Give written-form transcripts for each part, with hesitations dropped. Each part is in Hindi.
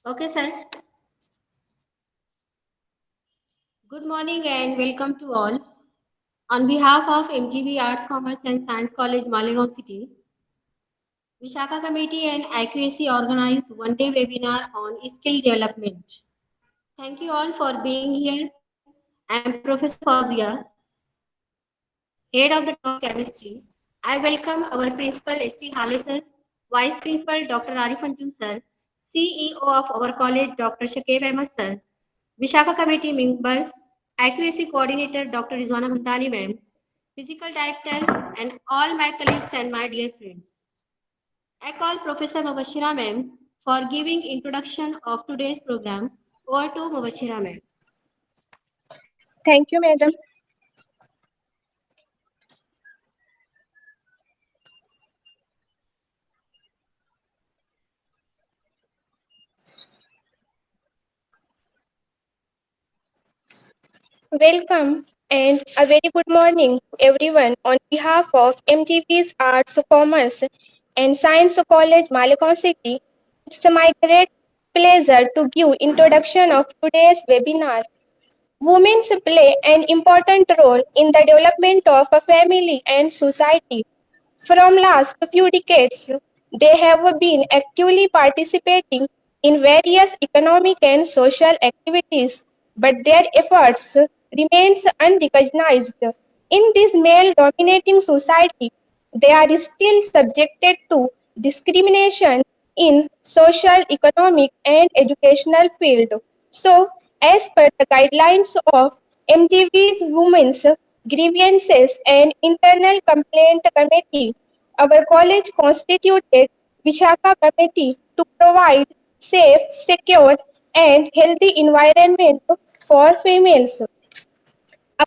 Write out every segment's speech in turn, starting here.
Okay, sir. Good morning and welcome to all. On behalf of MGB Arts, Commerce and Science College, Malegaon City, Vishaka Committee and IQAC organized one-day webinar on skill development. Thank you all for being here. I am Professor Fauzia, Head of the Topic Chemistry. I welcome our Principal S.T. Hale sir, Vice Principal Dr. Arif Anjum sir, CEO of our college Dr. Shakib Ahmed sir, Vishaka Committee members, Accuracy Coordinator Dr. Rizwana Hamdani ma'am, Physical Director and all my colleagues and my dear friends. I call Professor Mubashira ma'am for giving introduction of today's program. Over to Mubashira ma'am. Thank you, madam. Welcome and a very good morning, everyone. On behalf of MGP's Arts, Commerce and Science College, Malegaon City, it's my great pleasure to give introduction of today's webinar. Women play an important role in the development of a family and society. From last few decades, they have been actively participating in various economic and social activities, but their efforts remains unrecognized. In this male-dominating society, they are still subjected to discrimination in social, economic, and educational field. So, as per the guidelines of MTV's Women's Grievances and Internal Complaint Committee, our college constituted Vishaka Committee to provide safe, secure, and healthy environment for females.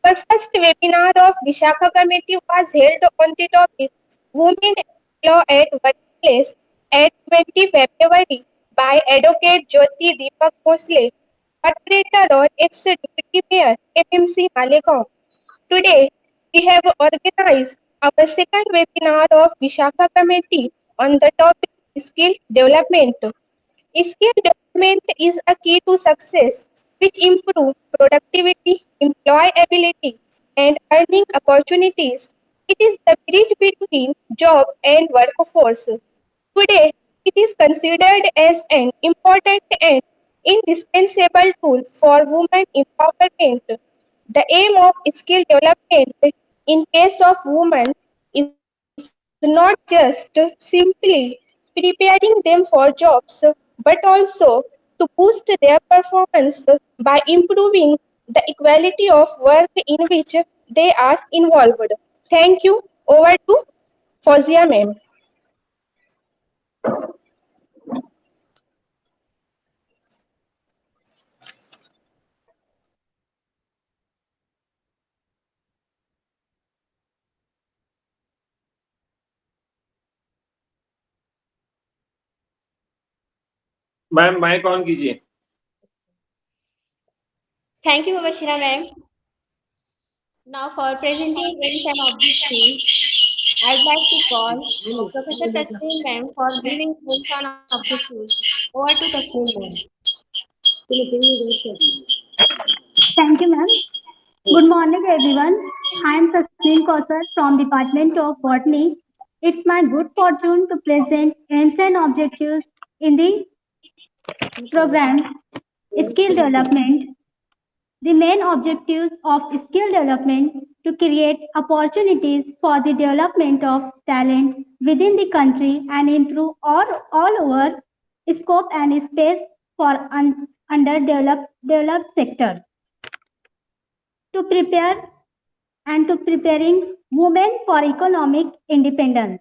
Our first webinar of Vishaka Committee was held on the topic Women Law at Workplace at 20 February by Advocate Jyoti Deepak Bhosle, moderator or ex-deputy mayor, MMC Malegaon. Today, we have organized our second webinar of Vishaka Committee on the topic skill development. Skill development is a key to success, which improve productivity, employability, and earning opportunities. It is the bridge between job and workforce. Today, it is considered as an important and indispensable tool for women empowerment. The aim of skill development in case of women is not just simply preparing them for jobs, but also to boost their performance by improving the equality of work in which they are involved. Thank you. Over to Fozia ma'am. Ma'am mic on कीजिए. Thank you, Mubashira ma'am. Now for presenting aims and objectives, I'd like to call Professor Tasneem ma'am for giving aims and objectives. Over to Tasneem ma'am. Thank you, ma'am. Good morning, everyone. I am Tasneem Kausar from Department of Botany. It's my good fortune to present aims and objectives in the program Skill Development. The main objectives of skill development to create opportunities for the development of talent within the country and improve all over scope and space for underdeveloped sectors. To prepare and to preparing women for economic independence,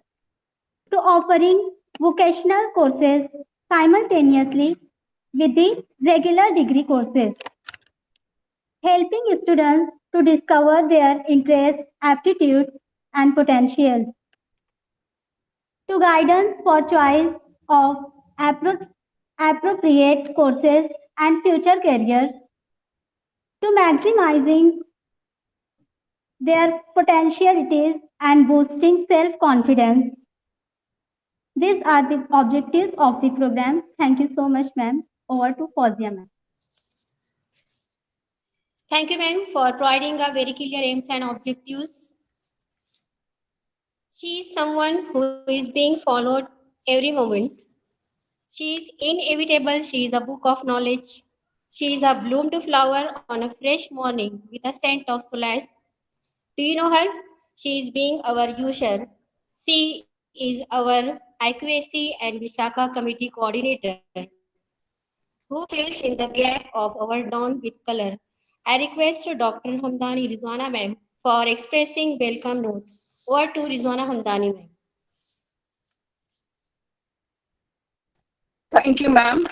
to offering vocational courses simultaneously with the regular degree courses, helping students to discover their interests, aptitudes, and potentials, to guidance for choice of appropriate courses and future careers, to maximizing their potentialities and boosting self-confidence. These are the objectives of the program. Thank you so much, ma'am. Over to Fozia ma'am. Thank you, ma'am, for providing a very clear aims and objectives. She is someone who is being followed every moment. She is inevitable. She is a book of knowledge. She is a bloomed flower on a fresh morning with a scent of solace. Do you know her? She is being our user. She is our IQAC and Vishaka committee coordinator who fills in the gap of our dawn with color. I request Dr. Hamdani Rizwana ma'am for expressing welcome note. Over to Rizwana Hamdani ma'am. Thank you ma'am.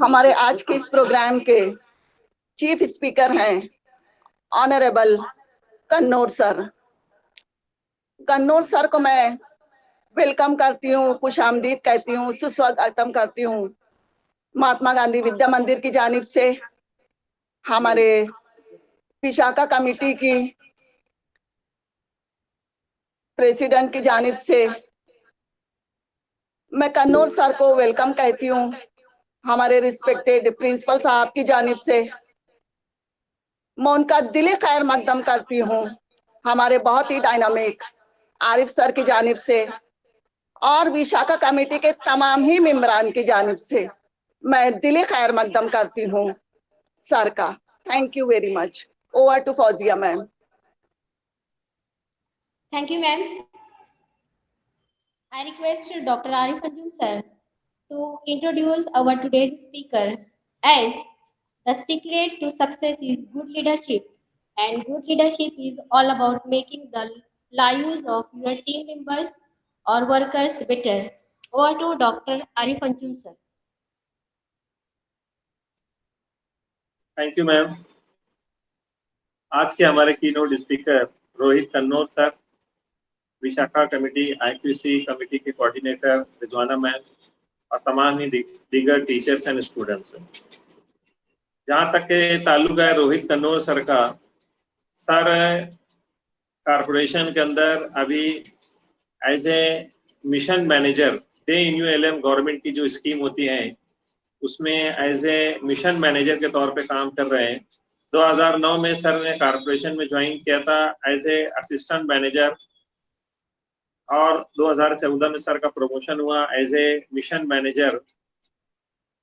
हमारे आज के इस प्रोग्राम के चीफ स्पीकर हैं ऑनरेबल कन्नौर सर। कन्नौर सर को मैं वेलकम करती हूँ, खुशामदीद कहती हूँ, सुस्वागतम करती हूँ महात्मा गांधी विद्या मंदिर की जानिब से, हमारे विशाखा कमेटी की प्रेसिडेंट की जानिब से मैं कन्नौर सर को वेलकम कहती हूँ। हमारे रिस्पेक्टेड प्रिंसिपल साहब की जानिब से मैं उनका दिली खैर मकदम करती हूँ। हमारे बहुत ही डायनामिक आरिफ सर की जानिब से और विशाखा कमेटी के तमाम ही मेंबरान की जानिब से मैं दिली खैर मकदम करती हूँ सर का। Thank you very much. Over to Fozia ma'am. Thank you, ma'am. I request Dr. Arif Anjum sir to introduce our today's speaker as the secret to success is good leadership, and good leadership is all about making the lives of your team members or workers better. Over to Dr. Arif Anjum sir. Thank you ma'am. आज के हमारे keynote speaker Rohit Kannaur sir, Vishakha committee IQC committee के कोऑर्डिनेटर रिजवाना मैम और तमाम ही दीगर टीचर्स एंड स्टूडेंट्स। जहाँ तक के ताल्लुक है रोहित कन्नौर सर का, सर कारपोरेशन के अंदर अभी as a mission manager DNULM government की जो स्कीम होती है उसमें एज ए मिशन मैनेजर के तौर पे काम कर रहे हैं। 2009 में सर ने कारपोरेशन में ज्वाइन किया था एज ए असिस्टेंट मैनेजर और 2014 में सर का प्रमोशन हुआ as a mission manager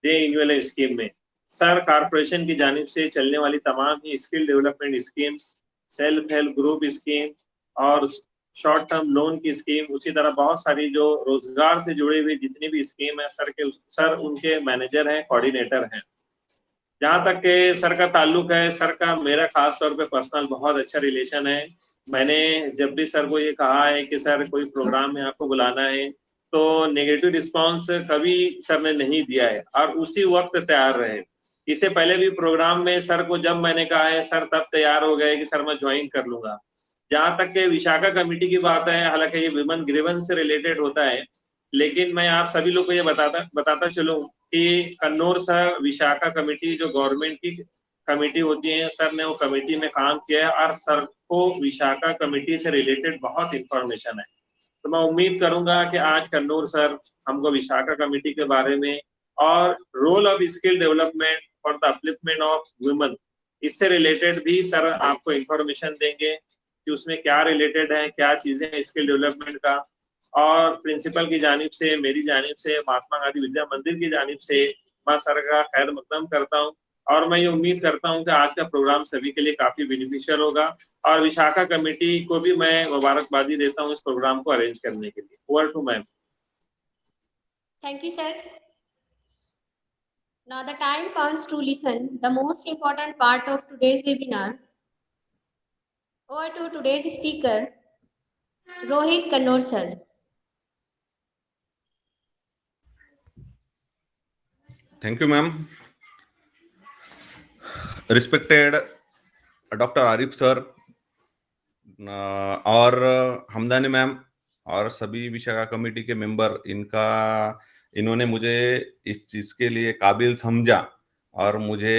DNULM scheme में। सर कारपोरेशन की जानिब से चलने वाली तमाम ही skill development schemes, self help group scheme और शॉर्ट टर्म लोन की स्कीम, उसी तरह बहुत सारी जो रोजगार से जुड़ी हुई जितनी भी स्कीम है सर उनके मैनेजर हैं, कोऑर्डिनेटर हैं। जहाँ तक के सर का ताल्लुक है, सर का मेरा खास तौर पे पर्सनल बहुत अच्छा रिलेशन है। मैंने जब भी सर को ये कहा है कि सर कोई प्रोग्राम में आपको बुलाना है तो नेगेटिव रिस्पांस कभी सर ने नहीं दिया है और उसी वक्त तैयार रहे। इससे पहले भी प्रोग्राम में सर को जब मैंने कहा है सर तब तैयार हो गए कि सर मैं ज्वाइन कर लूंगा। जहाँ तक के विशाखा कमेटी की बात है, हालांकि ये विमेन ग्रीवेंस से रिलेटेड होता है, लेकिन मैं आप सभी लोग को ये बताता चलूं कि कन्नौर सर विशाखा कमेटी जो गवर्नमेंट की कमेटी होती है, सर ने वो कमेटी में काम किया है और सर को विशाखा कमेटी से रिलेटेड बहुत इंफॉर्मेशन है। तो मैं उम्मीद करूंगा कि आज कन्नौर सर हमको विशाखा कमेटी के बारे में और role of skill development for the upliftment of women, इससे रिलेटेड भी सर आपको इंफॉर्मेशन देंगे कि उसमें क्या रिलेटेड है, क्या चीजें हैं स्किल डेवलपमेंट का। और प्रिंसिपल की जानिब से, मेरी जानिब से, महात्मा गांधी विद्या मंदिर की जानिब से मैं सर का खैर मकदम करता हूँ और मैं ये उम्मीद करता हूँ कि आज का प्रोग्राम सभी के लिए काफी बेनिफिशियल होगा और विशाखा कमेटी को भी मैं मुबारकबादी देता हूँ इस प्रोग्राम को अरेंज करने के लिए। Over to ma'am. Thank you, sir. Now the time comes to listen the most important part of today's webinar. Over to today's speaker, Rohit Kannor sir. Thank you, ma'am. Respected doctor Arif sir और हमदानी मैम और सभी विशाखा कमेटी के मेंबर, इन्होंने मुझे इस चीज़ के लिए काबिल समझा और मुझे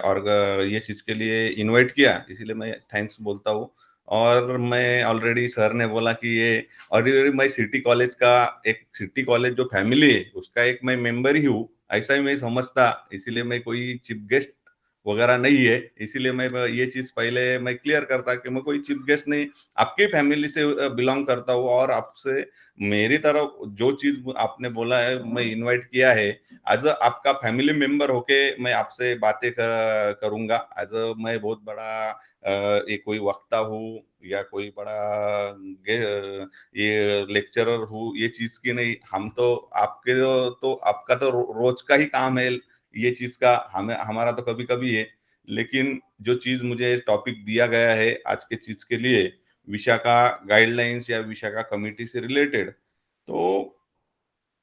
और ये चीज़ के लिए इनवाइट किया, इसीलिए मैं थैंक्स बोलता हूँ। और मैं ऑलरेडी सर ने बोला कि ये और मैं सिटी कॉलेज जो फैमिली है उसका एक मैं मेंबर ही हूँ, ऐसा ही मैं समझता। इसीलिए मैं कोई चीफ गेस्ट वगैरह नहीं है, इसीलिए मैं ये चीज पहले मैं क्लियर करता कि मैं कोई चीफ गेस्ट नहीं, आपकी फैमिली से बिलोंग करता हूँ। और आपसे मेरी तरफ जो चीज आपने बोला है, मैं इनवाइट किया है एज आपका फैमिली मेंबर होके मैं आपसे बातें करूंगा। एज मैं बहुत बड़ा ये कोई वक्ता हूँ या कोई बड़ा ये लेक्चरर हूँ, ये चीज की नहीं। हम तो आपके तो आपका तो रोज का ही काम है ये चीज का, हमें हमारा तो कभी कभी है। लेकिन जो चीज मुझे टॉपिक दिया गया है आज के चीज के लिए, विशाखा गाइडलाइंस या विशाखा कमेटी से रिलेटेड, तो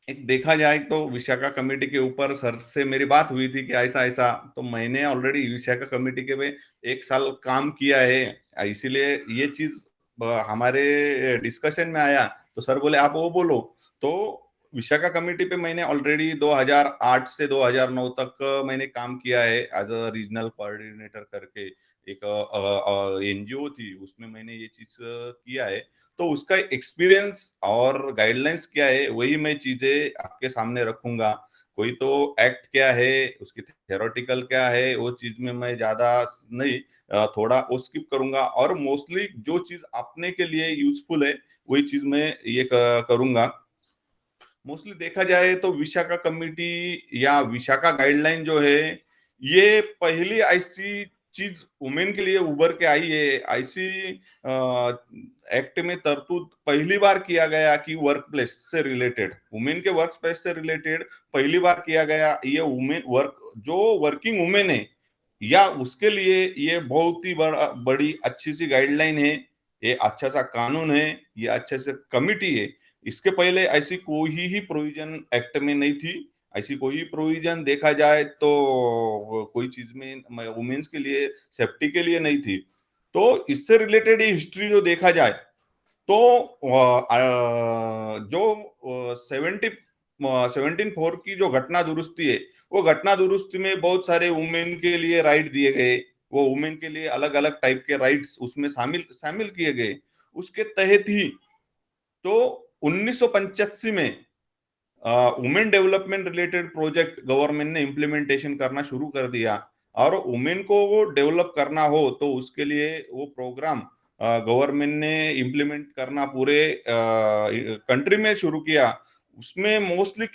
एक देखा जाए तो विशाखा कमेटी के ऊपर सर से मेरी बात हुई थी कि ऐसा ऐसा, तो मैंने ऑलरेडी विशाखा कमेटी के में 1 साल काम किया है, इसीलिए ये चीज हमारे डिस्कशन में आया तो सर बोले आप वो बोलो। तो विशाखा कमेटी पे मैंने ऑलरेडी 2008 से 2009 तक मैंने काम किया है एज अ रीजनल कोऑर्डिनेटर करके, एक एनजीओ थी उसमें मैंने ये चीज किया है। तो उसका एक्सपीरियंस और गाइडलाइंस क्या है वही मैं चीजें आपके सामने रखूंगा। कोई तो एक्ट क्या है, उसकी थ्योरेटिकल क्या है, वो चीज में मैं ज्यादा नहीं, थोड़ा वो स्किप करूंगा। और मोस्टली जो चीज अपने के लिए यूजफुल है वही चीज मैं ये करूंगा। मोस्टली देखा जाए तो विशाखा कमेटी या विशाखा गाइडलाइन जो है, ये पहली ऐसी चीज वुमेन के लिए उभर के आई है। ऐसी एक्ट में तरतूद पहली बार किया गया कि वर्क प्लेस से रिलेटेड, वुमेन के वर्क प्लेस से रिलेटेड पहली बार किया गया। ये वुमेन वर्क जो वर्किंग वुमेन है या उसके लिए ये बहुत ही बड़ी अच्छी सी गाइडलाइन है, ये अच्छा सा कानून है, ये अच्छे से कमिटी है। इसके पहले ऐसी कोई ही प्रोविजन एक्ट में नहीं थी। ऐसी कोई प्रोविजन देखा जाए तो कोई चीज में वुमेन्स के लिए सेफ्टी के लिए नहीं थी। तो इससे रिलेटेड ये हिस्ट्री जो देखा जाए तो जो 17 की जो घटना दुरुस्ती है, वो घटना दुरुस्ती में बहुत सारे वुमेन के लिए राइट दिए गए, वो वुमेन के लिए अलग अलग टाइप के राइट्स उसमें शामिल शामिल किए गए। उसके तहत ही तो 1985 में women development related project government ने इम्प्लीमेंटेशन करना शुरू कर दिया। और वुमेन को वो डेवलप करना हो तो उसके लिए वो प्रोग्राम गवर्नमेंट ने इम्प्लीमेंट करना पूरे कंट्री में शुरू किया। उसमें मोस्टली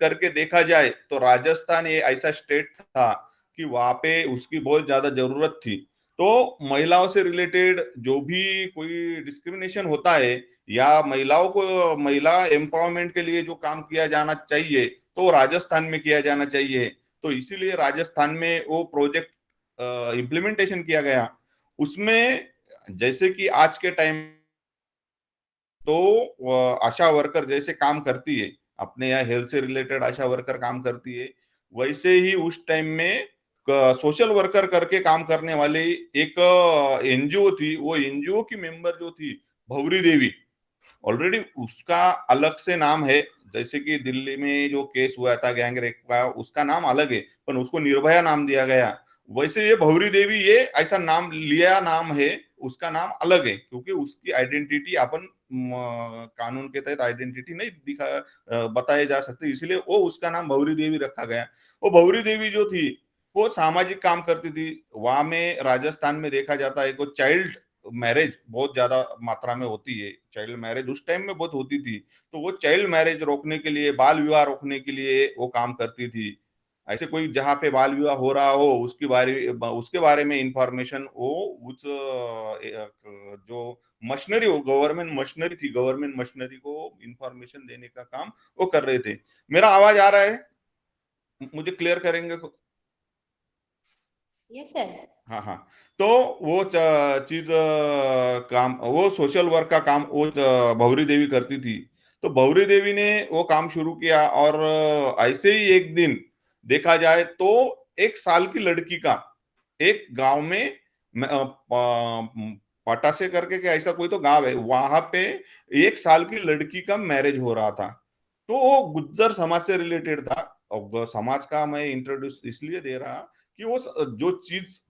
करके देखा जाए तो राजस्थान ये ऐसा स्टेट था कि वहां पे उसकी बहुत ज्यादा जरूरत थी। तो महिलाओं से रिलेटेड जो भी कोई डिस्क्रिमिनेशन होता है या महिलाओं को महिला एम्पावरमेंट के लिए जो काम किया जाना चाहिए तो राजस्थान में किया जाना चाहिए। तो इसीलिए राजस्थान में वो प्रोजेक्ट इम्प्लीमेंटेशन किया गया। उसमें जैसे कि आज के टाइम तो आशा वर्कर जैसे काम करती है, अपने यहाँ हेल्थ से रिलेटेड आशा वर्कर काम करती है, वैसे ही उस टाइम में सोशल वर्कर करके काम करने वाली एक एनजीओ थी। वो एनजीओ की मेंबर जो थी भवरी देवी, ऑलरेडी उसका अलग से नाम है। जैसे कि दिल्ली में जो केस हुआ था गैंग रेप का, उसका नाम अलग है पर उसको निर्भया नाम दिया गया। वैसे ये भवरी देवी ये ऐसा नाम लिया नाम है, उसका नाम अलग है क्योंकि उसकी आइडेंटिटी अपन कानून के तहत आइडेंटिटी नहीं बताए जा सकते, इसलिए वो उसका नाम भवरी देवी रखा गया। वो भवरी देवी जो थी वो सामाजिक काम करती थी। वहां में राजस्थान में देखा जाता है कि चाइल्ड मैरिज बहुत ज्यादा मात्रा में होती है, चाइल्ड मैरिज उस टाइम में बहुत होती थी। तो वो चाइल्ड मैरिज रोकने के लिए, बाल विवाह रोकने के लिए वो काम करती थी। ऐसे कोई जहाँ पे बाल विवाह हो रहा हो उसके बारे में इंफॉर्मेशन वो उस जो मशीनरी हो, गवर्नमेंट मशीनरी थी, गवर्नमेंट मशीनरी को इंफॉर्मेशन देने का काम वो कर रहे थे। मेरा आवाज आ रहा है? मुझे क्लियर करेंगे? Yes sir. हाँ हाँ। तो वो चीज काम वो सोशल वर्क का काम वो भवरी देवी करती थी। तो भवरी देवी ने वो काम शुरू किया और ऐसे ही एक दिन देखा जाए तो 1 साल की लड़की का एक गांव में पटासे करके क्या ऐसा कोई तो गांव है, वहां पे 1 साल की लड़की का मैरिज हो रहा था। तो वो गुज्जर समाज से रिलेटेड था। और समाज का मैं इंट्रोड्यूस इसलिए दे रहा कि वो जो चीज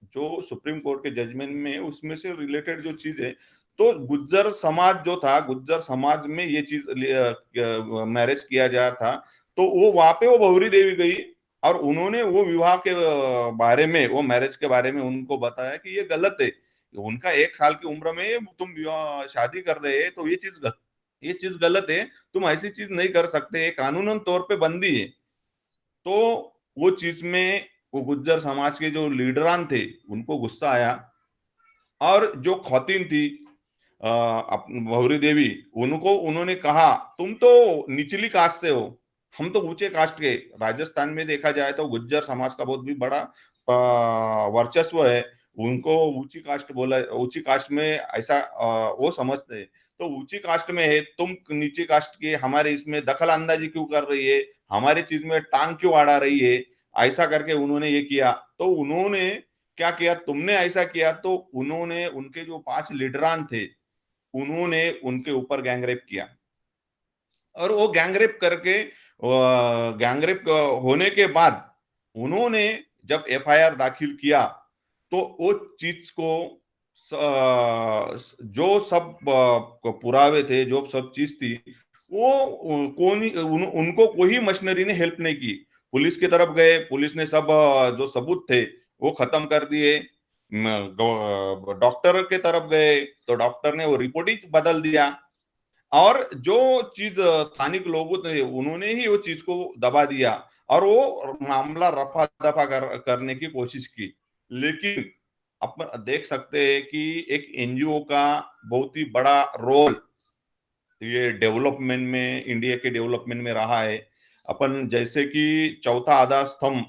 जो सुप्रीम कोर्ट के जजमेंट में उसमें से रिलेटेड जो चीज है, तो गुज्जर समाज जो था, गुज्जर समाज में ये चीज मैरिज किया जाता था, तो वो वहां पे वो भंवरी देवी गई और उन्होंने वो विवाह के बारे में, वो मैरिज के बारे में उनको बताया कि ये गलत है। उनका 1 साल की उम्र में तुम विवाह शादी कर रहे हैं, तो ये चीज गलत है, तुम ऐसी चीज नहीं कर सकते, कानूनन तौर पे बंदी है। तो वो चीज में वो गुज्जर समाज के जो लीडरान थे उनको गुस्सा आया, और जो खौतीन थी भौरी देवी, उनको उन्होंने कहा तुम तो निचली कास्ट से हो, हम तो ऊंचे कास्ट के। राजस्थान में देखा जाए तो गुज्जर समाज का बहुत भी बड़ा वर्चस्व है, उनको ऊंची कास्ट बोला, ऊंची कास्ट में ऐसा वो समझते हैं। तो ऊंची कास्ट में है, तुम नीचे कास्ट के हमारे इसमें दखल अंदाजी क्यों कर रही है, हमारी चीज में टांग क्यों अड़ा रही है, ऐसा करके उन्होंने ये किया। तो उन्होंने क्या किया, तुमने ऐसा किया, तो उन्होंने उनके जो 5 लीडरान थे उन्होंने उनके ऊपर गैंगरेप किया, और वो गैंगरेप करके, गैंगरेप होने के बाद उन्होंने जब एफआईआर दाखिल किया, तो वो चीज को जो सब पुरावे थे, जो सब चीज थी, वो उनको कोई मशीनरी ने हेल्प नहीं की। पुलिस की तरफ गए, पुलिस ने सब जो सबूत थे वो खत्म कर दिए। डॉक्टर के तरफ गए तो डॉक्टर ने वो रिपोर्ट ही बदल दिया, और जो चीज स्थानिक लोगों थे उन्होंने ही वो चीज को दबा दिया, और वो मामला रफा दफा करने की कोशिश की। लेकिन अपन देख सकते हैं कि एक एनजीओ का बहुत ही बड़ा रोल ये डेवलपमेंट में, इंडिया के डेवलपमेंट में रहा है। अपन जैसे कि चौथा आधार स्तंभ,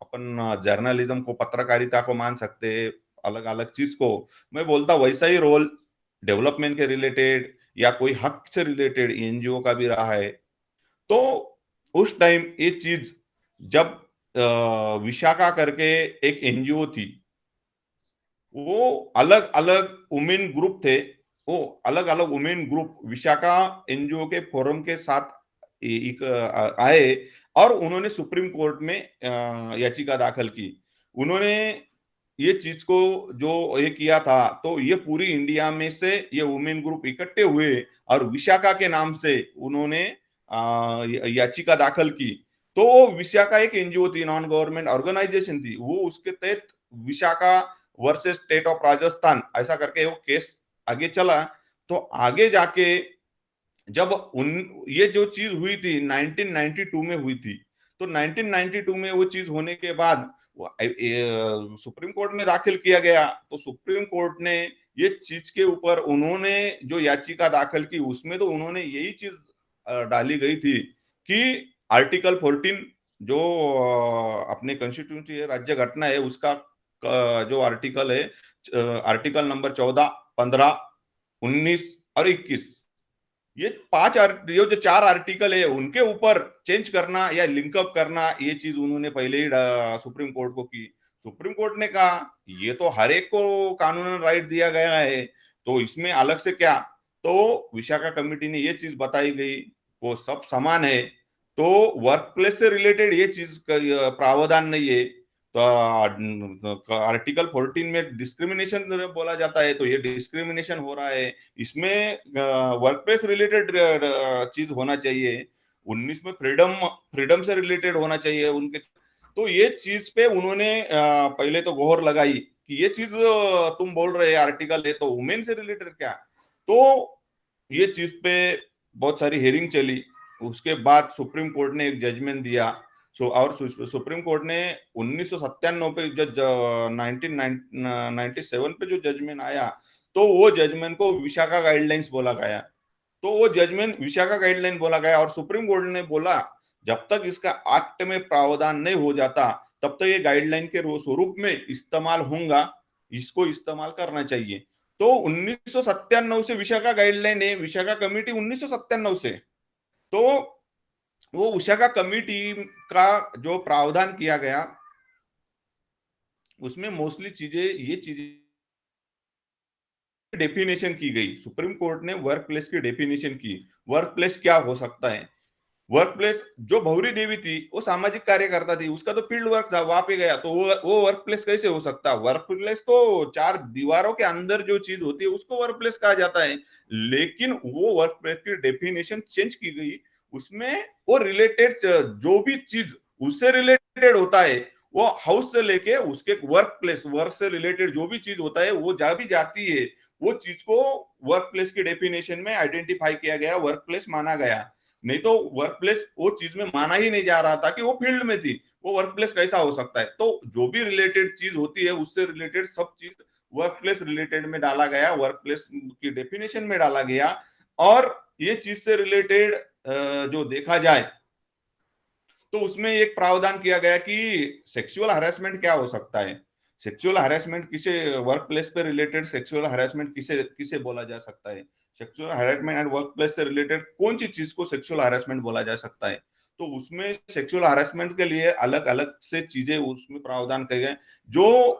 अपन जर्नलिज्म को, पत्रकारिता को मान सकते हैं, अलग अलग चीज को। मैं बोलता वैसा ही रोल डेवलपमेंट के रिलेटेड या कोई हक से रिलेटेड एनजीओ का भी रहा है। तो उस टाइम ये चीज जब विशाखा करके एक एनजीओ थी, वो अलग अलग वुमेन ग्रुप थे, वो अलग अलग वुमेन ग्रुप विशाखा एनजीओ के फोरम के साथ एक आए, और उन्होंने सुप्रीम कोर्ट में याचिका दाखिल की। उन्होंने ये चीज को जो ये किया था, तो ये पूरी इंडिया में से ये वुमेन ग्रुप इकट्ठे हुए और विशाखा के नाम से उन्होंने याचिका दाखिल की। तो वो विशाखा एक एनजीओ थी, नॉन गवर्नमेंट ऑर्गेनाइजेशन थी, वो उसके तहत Vishakha versus state of Rajasthan ऐसा करके वो केस आगे चला। तो आगे जाके जब ये जो चीज हुई थी 1992 में हुई थी, तो 1992 में वो चीज होने के बाद सुप्रीम कोर्ट में दाखिल किया गया। तो सुप्रीम कोर्ट ने ये चीज के ऊपर उन्होंने जो याचिका दाखिल की, उसमें तो उन्होंने यही चीज डाली गई थी कि आर्टिकल 14 जो अपने कॉन्स्टिट्यूशन राज्य घटना है उसका जो आर्टिकल है, आर्टिकल नंबर 14, 15, 19 और 21, ये ये जो 4 आर्टिकल है उनके ऊपर चेंज करना या लिंकअप करना, ये चीज उन्होंने पहले ही सुप्रीम कोर्ट को की। सुप्रीम कोर्ट ने कहा ये तो हर एक को कानूनन राइट दिया गया है, तो इसमें अलग से क्या। तो विशाखा कमेटी ने ये चीज बताई गई, वो सब समान है, तो वर्क प्लेस से रिलेटेड ये चीज प्रावधान नहीं है। तो आर्टिकल 14 में डिस्क्रिमिनेशन बोला जाता है, तो ये डिस्क्रिमिनेशन हो रहा है, इसमें वर्क प्लेस रिलेटेड चीज होना चाहिए। 19 में फ्रीडम से रिलेटेड होना चाहिए उनके। तो ये चीज पे उन्होंने पहले तो गौर लगाई कि ये चीज तुम बोल रहे आर्टिकल है, तो वुमेन से रिलेटेड क्या। तो ये चीज पे बहुत सारी हियरिंग चली, उसके बाद सुप्रीम कोर्ट ने एक जजमेंट दिया। और सुप्रीम कोर्ट ने 1997 पे जो 1997 पे जो जजमेंट आया, तो वो जजमेंट को विशाखा गाइडलाइंस बोला गया। तो वो जजमेंट विशाखा गाइडलाइन बोला गया, और सुप्रीम कोर्ट ने बोला जब तक इसका एक्ट में प्रावधान नहीं हो जाता तब तक ये गाइडलाइन के स्वरूप में इस्तेमाल होगा, इसको इस्तेमाल करना चाहिए। तो 1997 से विशाखा गाइडलाइन है, विशाखा कमेटी 1997 से। तो वो विशाखा कमेटी का जो प्रावधान किया गया उसमें मोस्टली ये चीजें डेफिनेशन की गई। सुप्रीम कोर्ट ने वर्क प्लेस की डेफिनेशन की, वर्क प्लेस क्या हो सकता है। वर्क प्लेस, जो भौरी देवी थी वो सामाजिक कार्यकर्ता थी, उसका तो फील्ड वर्क था, वहां पे गया तो वो वर्क प्लेस कैसे हो सकता है? वर्क प्लेस तो चार दीवारों के अंदर जो चीज होती है उसको वर्क प्लेस कहा जाता है। लेकिन वो वर्क प्लेस की डेफिनेशन चेंज की गई, उसमें वो रिलेटेड जो भी चीज उससे रिलेटेड होता है, वो हाउस से लेके उसके वर्क प्लेस, वर्क से रिलेटेड जो भी चीज होता है वो भी जाती है, वो चीज को वर्क प्लेस की डेफिनेशन में आइडेंटिफाई किया गया, वर्क प्लेस माना गया। नहीं तो वर्क प्लेस वो चीज में माना ही नहीं जा रहा था कि वो फील्ड में थी, वो वर्क प्लेस कैसा हो सकता है? तो जो भी रिलेटेड चीज होती है उससे रिलेटेड सब चीज वर्क प्लेस रिलेटेड में डाला गया, वर्क प्लेस की डेफिनेशन में डाला गया। और ये चीज से रिलेटेड जो देखा जाए तो उसमें एक प्रावधान किया गया कि सेक्सुअल हरासमेंट क्या हो सकता है, सेक्सुअल हरासमेंट किसे, वर्क प्लेस पे रिलेटेड सेक्सुअल हरासमेंट किसे किसे बोला जा सकता है, sexual harassment and work place से रिलेटेड कौन सी चीज को सेक्सुअल हरासमेंट बोला जा सकता है। तो उसमें सेक्सुअल हरासमेंट के लिए अलग अलग से चीजें उसमें प्रावधान किए गए, जो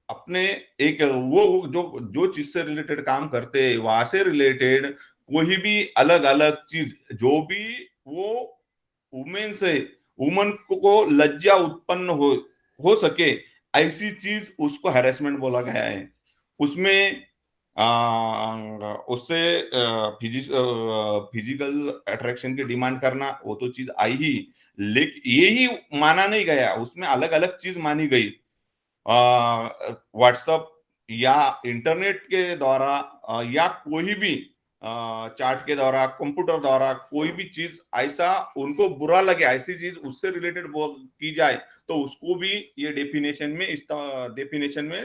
अपने एक वो जो जो चीज से रिलेटेड काम करते हैं वहां से रिलेटेड कोई भी अलग अलग चीज जो भी वो वुमेन से, वुमन को लज्जा उत्पन्न हो सके, ऐसी चीज उसको हैरेसमेंट बोला गया है। उसमें उससे फिजिकल अट्रैक्शन की डिमांड करना वो तो चीज आई ही, लेकिन ये ही माना नहीं गया, उसमें अलग अलग चीज मानी गई। व्हाट्सएप या इंटरनेट के द्वारा या कोई भी चार्ट के द्वारा, कंप्यूटर द्वारा कोई भी चीज ऐसा उनको बुरा लगे, ऐसी चीज उससे रिलेटेड की जाए तो उसको भी ये डेफिनेशन में, इस डेफिनेशन में,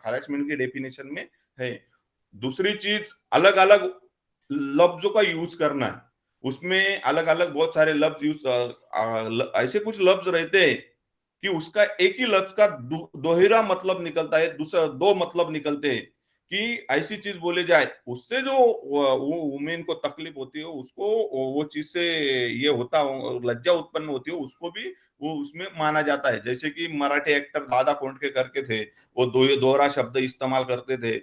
हरासमेंट की डेफिनेशन में है। दूसरी चीज अलग अलग लफ्जों का यूज करना है, उसमें अलग अलग बहुत सारे लफ्ज यूज, ऐसे कुछ लफ्ज रहते हैं कि उसका एक ही लफ्ज का दोहरा मतलब निकलता है, दूसरा दो मतलब निकलते हैं, कि ऐसी चीज बोले जाए उससे जो वो वुमेन को तकलीफ होती है, उसको वो चीज से ये होता, लज्जा उत्पन्न होती है, उसको भी वो उसमें माना जाता है। जैसे कि मराठी एक्टर दादा कोंडके करके थे, वो दोहरा शब्द इस्तेमाल करते थे।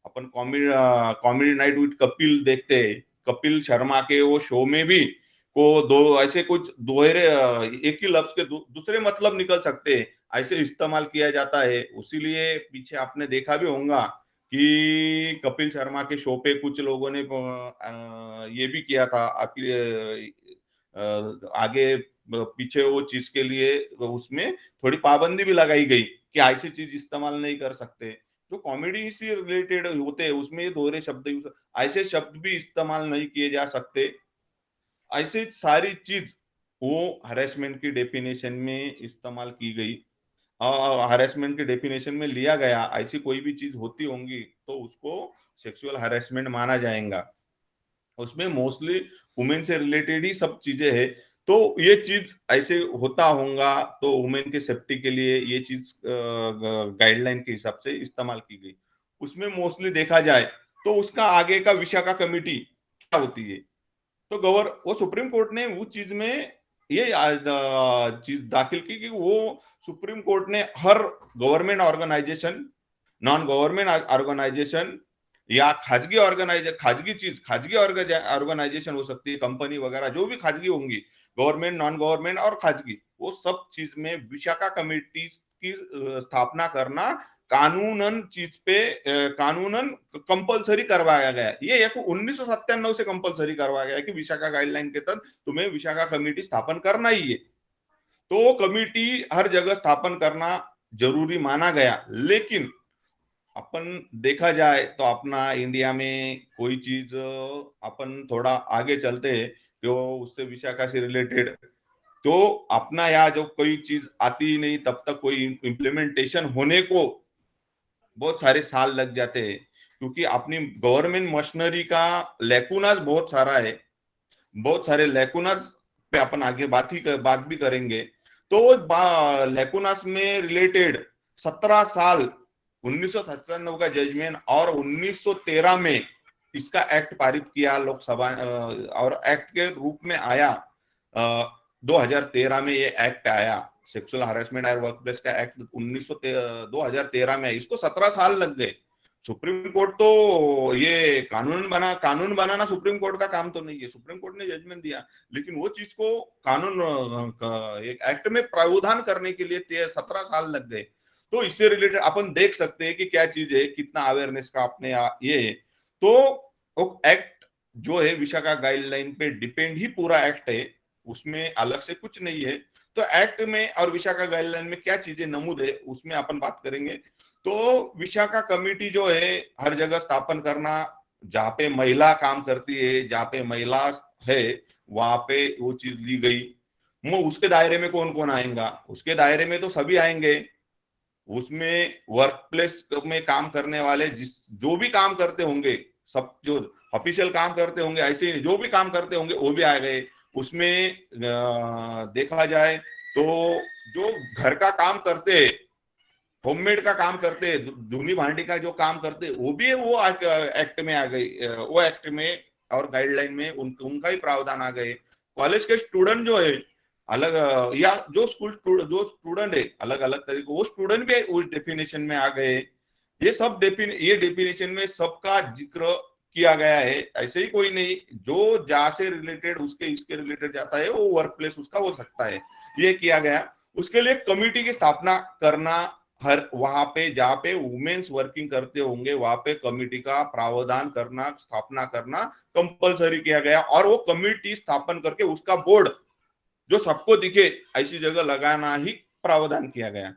अपन कॉमेडी नाइट विद कपिल देखते हैं, कपिल शर्मा के वो शो में भी को दो ऐसे कुछ दोहरे एक ही लफ्ज के दूसरे मतलब निकल सकते हैं, ऐसे इस्तेमाल किया जाता है। उसीलिए पीछे आपने देखा भी होगा कि कपिल शर्मा के शो पे कुछ लोगों ने ये भी किया था, आगे पीछे वो चीज के लिए उसमें थोड़ी पाबंदी भी लगाई गई कि ऐसी चीज इस्तेमाल नहीं कर सकते। जो कॉमेडी से रिलेटेड होते हैं उसमें ये दोहरे शब्द, ऐसे शब्द भी इस्तेमाल नहीं किए जा सकते। ऐसी सारी चीज वो हरेसमेंट की डेफिनेशन में इस्तेमाल की गई, हरेसमेंट के डेफिनेशन में लिया गया। ऐसी कोई भी चीज होती होंगी तो उसको सेक्सुअल हरेसमेंट माना जाएगा। उसमें मोस्टली वुमेन से रिलेटेड ही सब चीजें है, तो ये चीज ऐसे होता होगा तो वुमेन के सेफ्टी के लिए ये चीज गाइडलाइन के हिसाब से इस्तेमाल की गई। उसमें मोस्टली देखा जाए तो उसका आगे का विशाखा कमेटी क्या होती है, तो वो सुप्रीम कोर्ट ने उस चीज में ये चीज दाखिल की कि वो सुप्रीम कोर्ट ने हर government organisation, non government organisation या खाजगी ऑर्गेनाइजेशन हो सकती है, कंपनी वगैरह जो भी खाजगी होंगी, गवर्नमेंट, नॉन गवर्नमेंट और खाजगी, वो सब चीज में विशाखा कमेटी की स्थापना करना कानूनन कंपलसरी करवाया गया। ये 1997 से कंपलसरी करवाया गया कि विशाखा गाइडलाइन के तहत तुम्हें विशाखा कमेटी स्थापन करना ही है। तो कमेटी हर जगह स्थापन करना जरूरी माना गया। लेकिन अपन देखा जाए तो अपना इंडिया में कोई चीज अपन थोड़ा आगे चलते हैं जो उससे विशाखा से रिलेटेड, तो अपना यहाँ जो कोई चीज आती ही नहीं तब तक कोई इम्प्लीमेंटेशन होने को बहुत सारे साल लग जाते हैं, क्योंकि अपनी गवर्नमेंट मशीनरी का लैकुनास बहुत सारा है। बहुत सारे लैकुनास पे अपन आगे बात भी करेंगे। तो लैकुनास में रिलेटेड 17 साल 1997 का जजमेंट और 1913 में इसका एक्ट पारित किया लोकसभा, और एक्ट के रूप में आया 2013 में ये एक्ट आया, sexual harassment and work place का एक्ट 2013 में। इसको 17 साल लग गए। सुप्रीम कोर्ट तो ये कानून बनाना सुप्रीम कोर्ट का काम तो नहीं है। सुप्रीम कोर्ट ने जजमेंट दिया, लेकिन वो चीज को कानून एक एक्ट में प्रावधान करने के लिए 17 साल लग गए। तो इससे रिलेटेड अपन देख सकते हैं कि क्या चीज है, कितना अवेयरनेस का अपने ये है। तो वो एक्ट जो है विशाखा गाइडलाइन पे डिपेंड ही पूरा एक्ट है, उसमें अलग से कुछ नहीं है। तो एक्ट में और विशाखा गाइडलाइन में क्या चीजें नमूद है उसमें अपन बात करेंगे। तो विशाखा कमेटी जो है हर जगह स्थापन करना, जहाँ पे महिला काम करती है, जहाँ पे महिला है वहां पे वो चीज ली गई। वो उसके दायरे में कौन कौन आएगा? उसके दायरे में तो सभी आएंगे। उसमें वर्क प्लेस में काम करने वाले जो भी काम करते होंगे, सब जो ऑफिशियल काम करते होंगे, ऐसे जो भी काम करते होंगे वो भी आ गए। उसमें देखा जाए तो जो घर का काम करते हैं, होममेड का काम करते हैं, धुनी भांडी का जो काम करते हैं, वो भी वो एक्ट में आ गई। वो एक्ट में और गाइडलाइन में उनका ही प्रावधान आ गए। कॉलेज के स्टूडेंट जो है अलग, या जो स्टूडेंट है अलग अलग तरीके, वो स्टूडेंट भी उस डेफिनेशन में आ गए। ये डेफिनेशन में सबका जिक्र किया गया है। ऐसे ही कोई नहीं, जो जहाँ से रिलेटेड उसके इसके रिलेटेड जाता है वो वर्क प्लेस उसका हो सकता है, ये किया गया। उसके लिए कमिटी की स्थापना करना, हर वहां पे जहाँ पे वुमेन्स वर्किंग करते होंगे वहां पे कमिटी का प्रावधान करना, स्थापना करना कंपलसरी किया गया। और वो कमिटी स्थापन करके उसका बोर्ड जो सबको दिखे ऐसी जगह लगाना ही प्रावधान किया गया।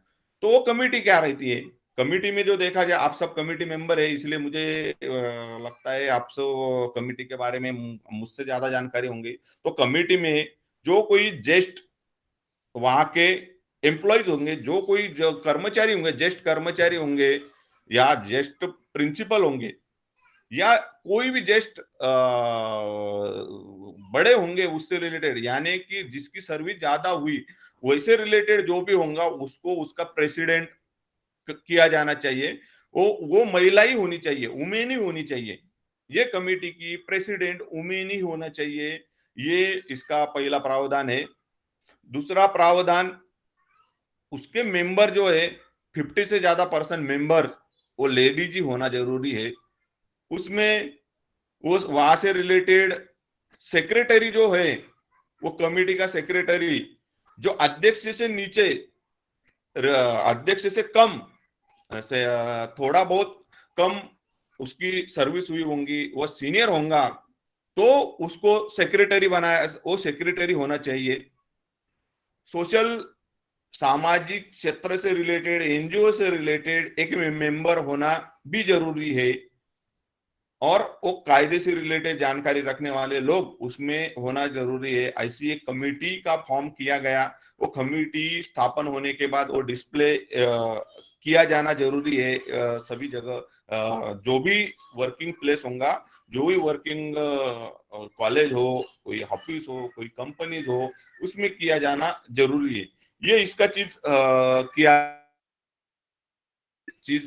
तो वो कमिटी क्या रहती है? कमिटी में जो देखा जाए, आप सब कमिटी मेंबर है, इसलिए मुझे लगता है आप सब कमिटी के बारे में मुझसे ज्यादा जानकारी होंगी। तो कमिटी में जो कोई ज्येष्ठ वहां के एम्प्लॉयज होंगे, जो कर्मचारी होंगे, ज्येष्ठ कर्मचारी होंगे, या ज्येष्ठ प्रिंसिपल होंगे, या कोई भी ज्येष्ठ बड़े होंगे उससे रिलेटेड, यानी कि जिसकी सर्विस ज्यादा हुई वैसे रिलेटेड जो भी होगा उसको उसका प्रेसिडेंट किया जाना चाहिए। वो महिला ही होनी चाहिए, वुमेन ही होनी चाहिए। ये कमेटी की प्रेसिडेंट वुमेन ही होना चाहिए। ये इसका पहला प्रावधान है। दूसरा प्रावधान, उसके मेंबर जो है 50 से ज्यादा पर्सन मेंबर वो लेडीज ही होना जरूरी है। उसमें वो वहां से रिलेटेड सेक्रेटरी जो है, वो कमेटी का सेक्रेटरी जो अध्यक्ष से नीचे, अध्यक्ष से कम से थोड़ा बहुत कम उसकी सर्विस हुई होंगी, वो सीनियर होगा तो उसको सेक्रेटरी बनाया, वो सेक्रेटरी होना चाहिए। सोशल सामाजिक क्षेत्र से रिलेटेड, एनजीओ से रिलेटेड एक मेंबर होना भी जरूरी है। और वो कायदे से रिलेटेड जानकारी रखने वाले लोग उसमें होना जरूरी है। ऐसी एक कमेटी का फॉर्म किया गया। वो कमेटी स्थापन होने के बाद वो डिस्प्ले किया जाना जरूरी है सभी जगह। जो भी वर्किंग प्लेस होगा, जो भी वर्किंग कॉलेज हो, कोई ऑफिस हो, कोई कंपनीज हो, उसमें किया जाना जरूरी है। ये इसका चीज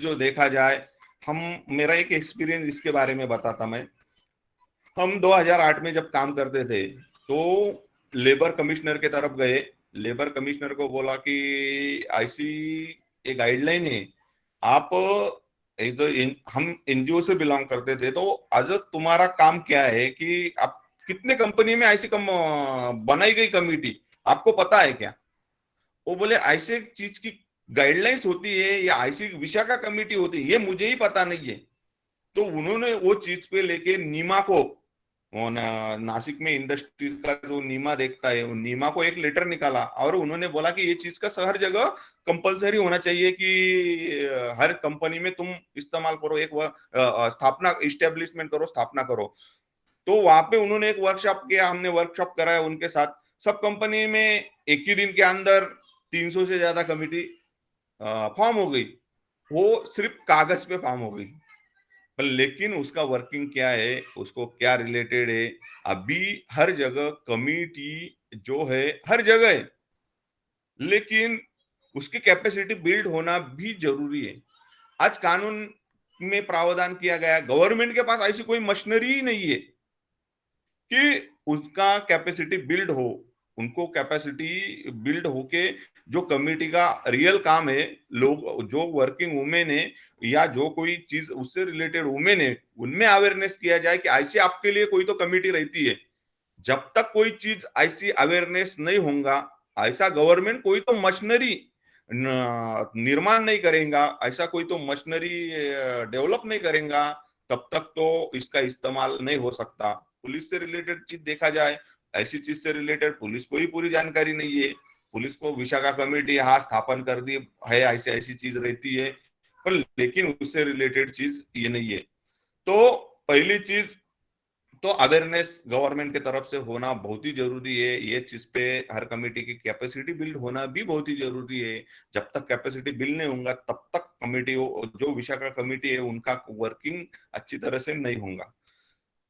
जो देखा जाए, मेरा एक एक्सपीरियंस इसके बारे में बताता मैं। हम 2008 में जब काम करते थे तो लेबर कमिश्नर के तरफ गए। लेबर कमिश्नर को बोला कि ऐसी एक गाइडलाइन है, आप एक तो हम एनजीओ से बिलोंग करते थे, तो आज तुम्हारा काम क्या है कि आप कितने कंपनी में ऐसी बनाई गई कमेटी, आपको पता है क्या? वो बोले ऐसे चीज की गाइडलाइंस होती है या ऐसी विशाखा कमेटी होती है, ये मुझे ही पता नहीं है। तो उन्होंने वो चीज पे लेके नीमा को, नासिक में इंडस्ट्रीज का जो नीमा देखता है, उन नीमा को एक लेटर निकाला और उन्होंने बोला कि ये चीज का हर जगह कंपलसरी होना चाहिए कि हर कंपनी में तुम इस्तेमाल करो, एक स्थापना इस्टेब्लिशमेंट करो, स्थापना करो। तो वहां पे उन्होंने एक वर्कशॉप किया, हमने वर्कशॉप कराया उनके साथ। सब कंपनी में एक ही दिन के अंदर 300 से ज्यादा कमेटी फॉर्म हो गई। वो सिर्फ कागज पे फॉर्म हो गई, पर लेकिन उसका वर्किंग क्या है, उसको क्या रिलेटेड है, अभी हर जगह कमेटी जो है हर जगह है, लेकिन उसकी कैपेसिटी बिल्ड होना भी जरूरी है। आज कानून में प्रावधान किया गया, गवर्नमेंट के पास ऐसी कोई मशीनरी ही नहीं है कि उसका कैपेसिटी बिल्ड हो। उनको कैपेसिटी बिल्ड होके जो कमेटी का रियल काम है, लोग जो वर्किंग वुमेन है या जो कोई चीज उससे रिलेटेड वुमेन है, उनमें अवेयरनेस किया जाए कि ऐसे आपके लिए कोई तो कमेटी रहती है। जब तक कोई चीज ऐसी अवेयरनेस नहीं होगा, ऐसा गवर्नमेंट कोई तो मशीनरी निर्माण नहीं करेगा, ऐसा कोई तो मशीनरी डेवलप नहीं करेगा, तब तक तो इसका इस्तेमाल नहीं हो सकता। पुलिस से रिलेटेड चीज देखा जाए, ऐसी चीज से रिलेटेड पुलिस को ही पूरी जानकारी नहीं है। पुलिस को विशाखा कमेटी यहाँ स्थापन कर दी है, ऐसी ऐसी चीज रहती है, पर लेकिन उससे रिलेटेड चीज ये नहीं है। तो पहली चीज तो अवेयरनेस गवर्नमेंट की तरफ से होना बहुत ही जरूरी है। ये चीज पे हर कमेटी की कैपेसिटी बिल्ड होना भी बहुत ही जरूरी है। जब तक कैपेसिटी बिल्ड नहीं होगा तब तक कमेटी, जो विशाखा कमेटी है, उनका वर्किंग अच्छी तरह से नहीं होगा।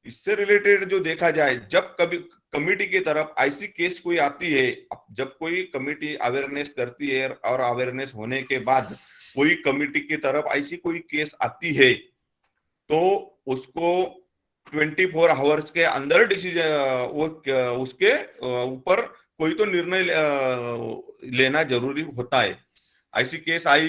इससे रिलेटेड जो देखा जाए, जब कभी कमेटी की तरफ ऐसी केस कोई आती है, जब कोई कमेटी अवेयरनेस करती है और अवेयरनेस होने के बाद कोई कमेटी की तरफ ऐसी कोई केस आती है, तो उसको 24 आवर्स के अंदर डिसीजन, वो उसके ऊपर कोई तो निर्णय लेना जरूरी होता है। ऐसी केस आई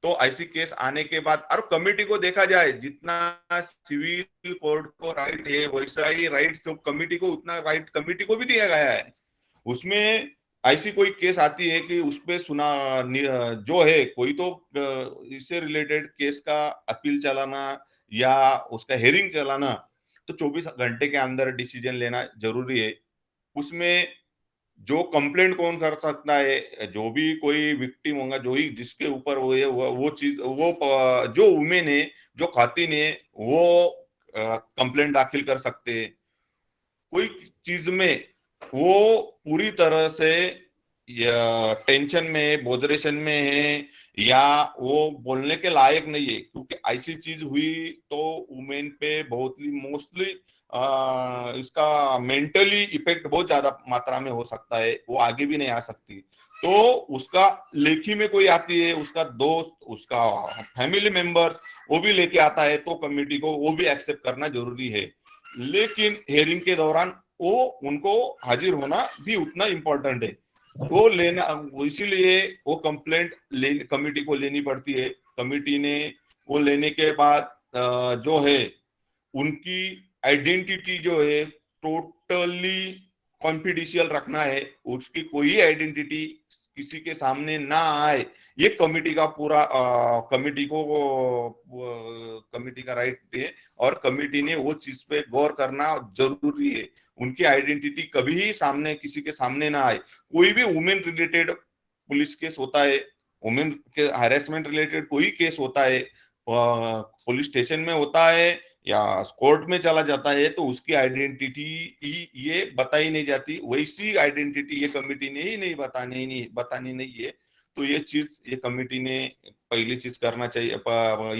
तो ऐसी केस आने के बाद, और कमेटी को देखा जाए, जितना सिविल कोर्ट को राइट है वैसा ही राइट तो कमेटी को, उतना राइट कमेटी को भी दिया गया है। उसमें ऐसी कोई केस आती है कि उसपे सुना जो है कोई तो इससे रिलेटेड केस का अपील चलाना या उसका हेयरिंग चलाना, तो 24 घंटे के अंदर डिसीजन लेना जरूरी है। उसमें जो कंप्लेंट कौन कर सकता है, जो भी कोई विक्टिम होगा, जो ही जिसके ऊपर वो चीज, वो जो वुमेन है, जो खातिन है, वो कंप्लेंट दाखिल कर सकते हैं। कोई चीज में वो पूरी तरह से या टेंशन में, बोधरेशन में है, या वो बोलने के लायक नहीं है, क्योंकि ऐसी चीज हुई तो वुमेन पे बहुत ही मोस्टली इसका मेंटली इफेक्ट बहुत ज्यादा मात्रा में हो सकता है, वो आगे भी नहीं आ सकती। तो उसका लेखी में कोई आती है, उसका दोस्त, उसका फैमिली मेंबर्स, वो भी लेके आता है, तो कमेटी को वो भी एक्सेप्ट करना जरूरी है। लेकिन हेयरिंग के दौरान वो उनको हाजिर होना भी उतना इम्पोर्टेंट है। वो लेना, इसीलिए वो कंप्लेंट कमेटी को लेनी पड़ती है। कमेटी ने वो लेने के बाद जो है उनकी आइडेंटिटी जो है टोटली कॉन्फिडेंशियल रखना है, उसकी कोई आइडेंटिटी किसी के सामने ना आए, ये कमेटी का पूरा कमेटी का राइट है, और कमेटी ने वो चीज पे गौर करना जरूरी है। उनकी आइडेंटिटी कभी ही सामने किसी के सामने ना आए। कोई भी वुमेन रिलेटेड पुलिस केस होता है, वुमेन के हैरेसमेंट रिलेटेड कोई केस होता है, पुलिस स्टेशन में होता है या कोर्ट में चला जाता है, तो उसकी आइडेंटिटी ये बताई नहीं जाती। वैसी आइडेंटिटी ये कमेटी ने ही नहीं बतानी नहीं है। तो ये चीज ये कमेटी ने पहली चीज करना चाहिए,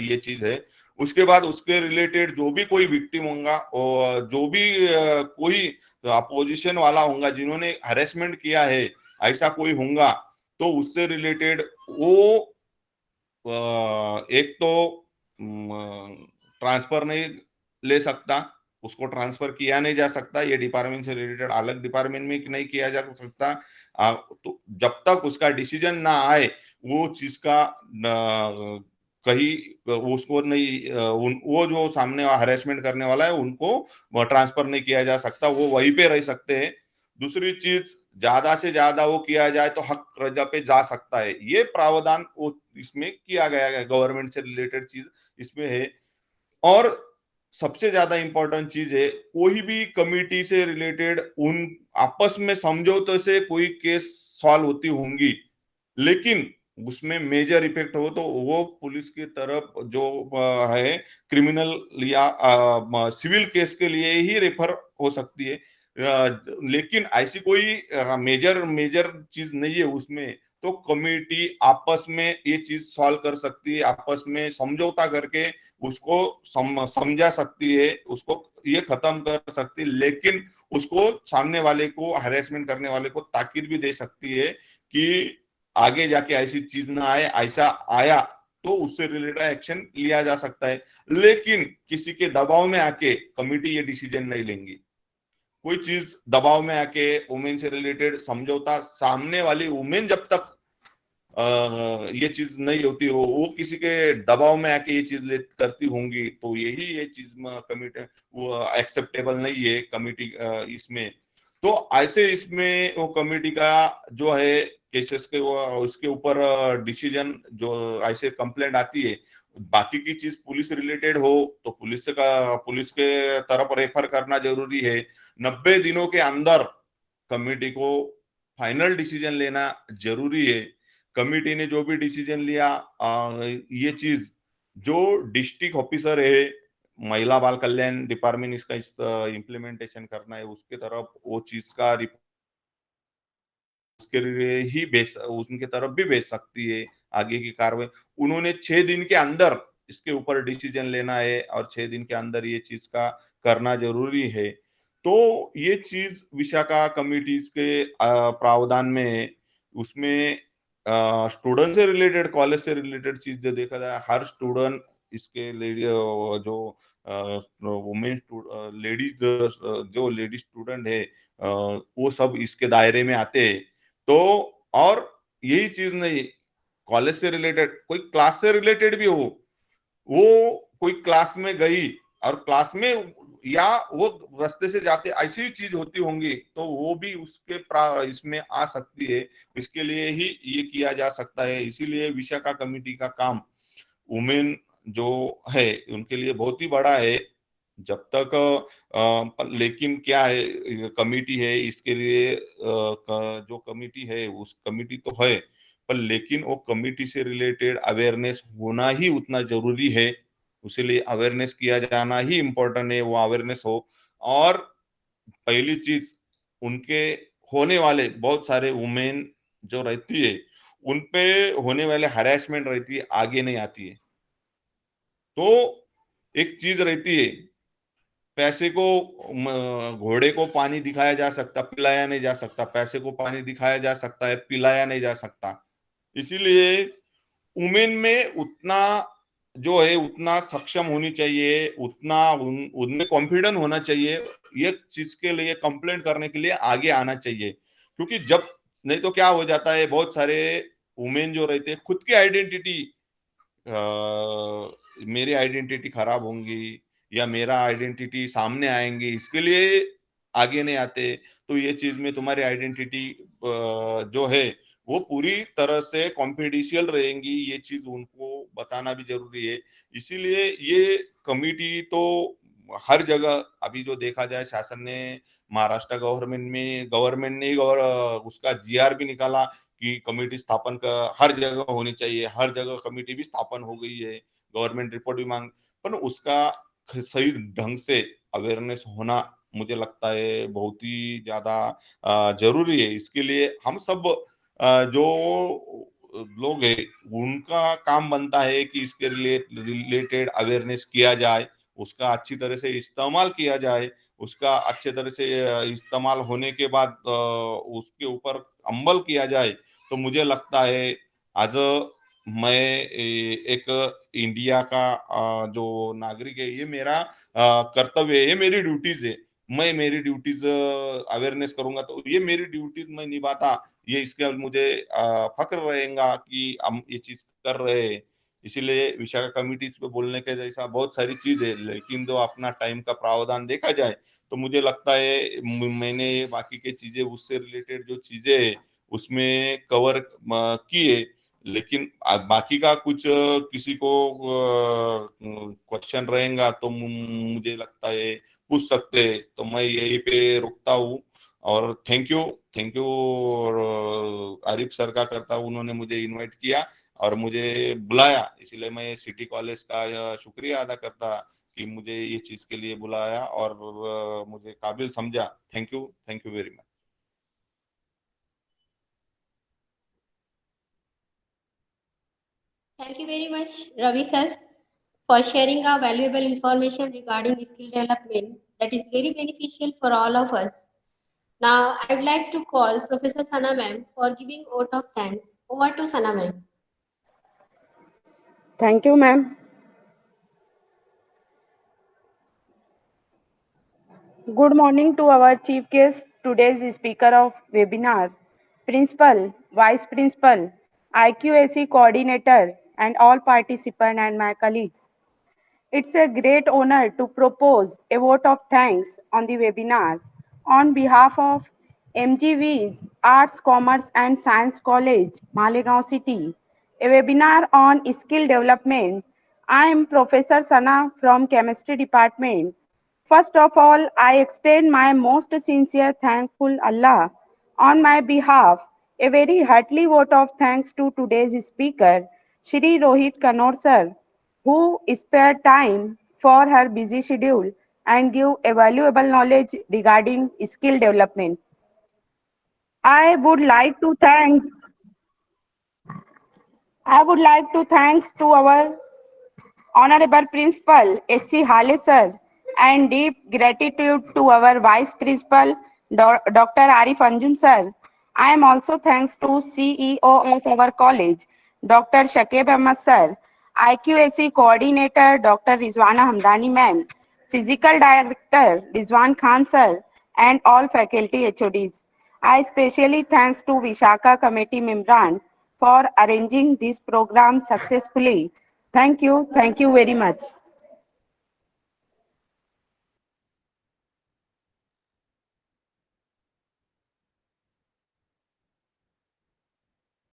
ये चीज है। उसके बाद उसके रिलेटेड जो भी कोई विक्टिम होगा और जो भी कोई अपोजिशन वाला होगा जिन्होंने हरेसमेंट किया है, ऐसा कोई होगा, तो उससे रिलेटेड वो एक तो ट्रांसफर नहीं ले सकता, उसको ट्रांसफर किया नहीं जा सकता, ये डिपार्टमेंट से रिलेटेड अलग डिपार्टमेंट में नहीं किया जा सकता। तो जब तक उसका डिसीजन ना आए, वो चीज का कहीं उसको नहीं, वो जो सामने हरेसमेंट करने वाला है उनको ट्रांसफर नहीं किया जा सकता, वो वहीं पे रह सकते हैं। दूसरी चीज, ज्यादा से ज्यादा वो किया जाए तो हक रजा पे जा सकता है, ये प्रावधान वो इसमें किया गया है, गवर्नमेंट से रिलेटेड चीज इसमें है। और सबसे ज्यादा इंपॉर्टेंट चीज है, कोई भी कमेटी से रिलेटेड उन आपस में समझौते से कोई केस सॉल्व होती होंगी, लेकिन उसमें मेजर इफेक्ट हो तो वो पुलिस की तरफ जो है क्रिमिनल या सिविल केस के लिए ही रेफर हो सकती है। लेकिन ऐसी कोई मेजर चीज नहीं है उसमें, तो कमेटी आपस में ये चीज सॉल्व कर सकती है, आपस में समझौता करके उसको समझा सकती है, उसको ये खत्म कर सकती है। लेकिन उसको सामने वाले को, हरेसमेंट करने वाले को ताकीद भी दे सकती है कि आगे जाके ऐसी चीज ना आए, ऐसा आया तो उससे रिलेटेड एक्शन लिया जा सकता है। लेकिन किसी के दबाव में आके कमेटी ये डिसीजन नहीं लेंगी। कोई चीज दबाव में आके वुमेन से रिलेटेड समझौता, सामने वाली वुमेन जब तक ये चीज नहीं होती हो, वो किसी के दबाव में आके ये चीज करती होंगी, तो यही ये चीज कमिटी वो एक्सेप्टेबल नहीं है कमिटी इसमें। तो ऐसे इसमें वो कमिटी का जो है केसेस के वो उसके ऊपर डिसीजन जो ऐसे कंप्लेंट आती है, बाकी की चीज पुलिस रिलेटेड हो तो पुलिस के तरफ रेफर करना जरूरी है। 90 दिनों के अंदर कमिटी को फाइनल डिसीजन लेना जरूरी है। कमिटी ने जो भी डिसीजन लिया, ये चीज जो डिस्ट्रिक्ट ऑफिसर है, महिला बाल कल्याण डिपार्टमेंट इसका इम्प्लीमेंटेशन करना है, उसके तरफ वो चीज का उसके लिए ही उनके तरफ भी भेज सकती है आगे की कार्रवाई। उन्होंने 6 दिन के अंदर इसके ऊपर डिसीजन लेना है और 6 दिन के अंदर ये चीज का करना जरूरी है। तो ये चीज विशाखा कमिटीज के प्रावधान में, उसमें स्टूडेंट से रिलेटेड, कॉलेज से रिलेटेड चीज जो देखा जाए, हर स्टूडेंट इसके जो वुमेन लेडीज जो लेडीज स्टूडेंट है वो सब इसके दायरे में आते हैं। तो और यही चीज नहीं, कॉलेज से रिलेटेड कोई क्लास से रिलेटेड भी हो, वो कोई क्लास में गई और क्लास में या वो रास्ते से जाते ऐसी ही चीज होती होंगी, तो वो भी उसके इसमें आ सकती है। इसके लिए ही ये किया जा सकता है। इसीलिए विशाखा कमिटी का काम वुमेन जो है उनके लिए बहुत ही बड़ा है। जब तक लेकिन क्या है, कमिटी है इसके लिए जो कमिटी है उस कमिटी तो है, पर लेकिन वो कमिटी से रिलेटेड अवेयरनेस होना ही उतना जरूरी है। उसीलिए अवेयरनेस किया जाना ही इम्पोर्टेंट है, वो अवेयरनेस हो। और पहली चीज, उनके होने वाले बहुत सारे वुमेन जो रहती है उन पे होने वाले हरेसमेंट रहती है, आगे नहीं आती है। तो एक चीज रहती है, पैसे को घोड़े को पानी दिखाया जा सकता, पिलाया नहीं जा सकता। पैसे को पानी दिखाया जा सकता है, पिलाया नहीं जा सकता। इसीलिए वुमेन में उतना जो है उतना सक्षम होनी चाहिए, उतना उनमें कॉन्फिडेंट होना चाहिए, ये चीज के लिए कंप्लेंट करने के लिए आगे आना चाहिए। क्योंकि जब नहीं तो क्या हो जाता है, बहुत सारे वुमेन जो रहते हैं खुद की आइडेंटिटी, मेरी आइडेंटिटी खराब होंगी या मेरा आइडेंटिटी सामने आएंगे, इसके लिए आगे नहीं आते। तो ये चीज में तुम्हारी आइडेंटिटी जो है वो पूरी तरह से कॉन्फिडेंशियल रहेंगी, ये चीज उनको बताना भी जरूरी है। इसीलिए ये कमिटी तो हर जगह अभी जो देखा जाए, शासन ने महाराष्ट्र गवर्नमेंट ने उसका जीआर भी निकाला कि कमेटी स्थापन का हर जगह होनी चाहिए। हर जगह कमेटी भी स्थापन हो गई है, गवर्नमेंट रिपोर्ट भी मांग, पर उसका सही ढंग से अवेयरनेस होना मुझे लगता है बहुत ही ज्यादा जरूरी है। इसके लिए हम सब जो लोग हैं उनका काम बनता है कि इसके रिलेटेड अवेयरनेस किया जाए, उसका अच्छी तरह से इस्तेमाल किया जाए। उसका अच्छे तरह से इस्तेमाल होने के बाद उसके ऊपर अमल किया जाए। तो मुझे लगता है आज मैं एक इंडिया का जो नागरिक है, ये मेरा कर्तव्य है, ये मेरी ड्यूटीज है। मैं मेरी ड्यूटीज अवेयरनेस करूंगा तो ये मेरी ड्यूटीज मैं निभाता, ये इसके मुझे फक्र रहेगा कि हम ये चीज कर रहे हैं। इसीलिए विशाखा कमिटीज पे बोलने के जैसा बहुत सारी चीज है, लेकिन जो अपना टाइम का प्रावधान देखा जाए तो मुझे लगता है मैंने बाकी के चीजें उससे रिलेटेड जो चीजें है उसमें कवर किए। लेकिन बाकी का कुछ किसी को क्वेश्चन रहेगा तो मुझे लगता है पूछ सकते हैं। तो मैं यहीं पे रुकता हूँ और थैंक यू आरिफ सर का करता हूँ, उन्होंने मुझे इनवाइट किया और मुझे बुलाया। इसलिए मैं सिटी कॉलेज का शुक्रिया अदा करता कि मुझे ये चीज के लिए बुलाया और मुझे काबिल समझा। Thank you very much. Thank you very much, Ravi sir, for sharing our valuable information regarding skill development that is very beneficial for all of us. Now, I would like to call Professor Sana ma'am for giving vote of thanks. Over to Sana ma'am. Thank you, ma'am. Good morning to our chief guest, today's speaker of webinar, principal, vice principal, IQAC coordinator, and all participants and my colleagues. It's a great honor to propose a vote of thanks on the webinar on behalf of MGV's Arts, Commerce and Science College, Malegaon City, a webinar on skill development. I am Professor Sana from Chemistry Department. First of all, I extend my most sincere thankful Allah on my behalf. A very heartily vote of thanks to today's speaker, Shri Rohit Kanor sir, who spared time for her busy schedule and give a valuable knowledge regarding skill development. I would like to thanks thanks to our Honorable Principal S.C. Hale sir, and deep gratitude to our Vice Principal Dr. Arif Anjum sir. I am also thanks to CEO of our college, Dr. Shakib Ahmed sir, IQAC Coordinator Dr. Rizwana Hamdani ma'am, Physical Director Rizwan Khan sir, and all faculty HODs. I especially thanks to Vishaka Committee Memran for arranging this program successfully. Thank you very much.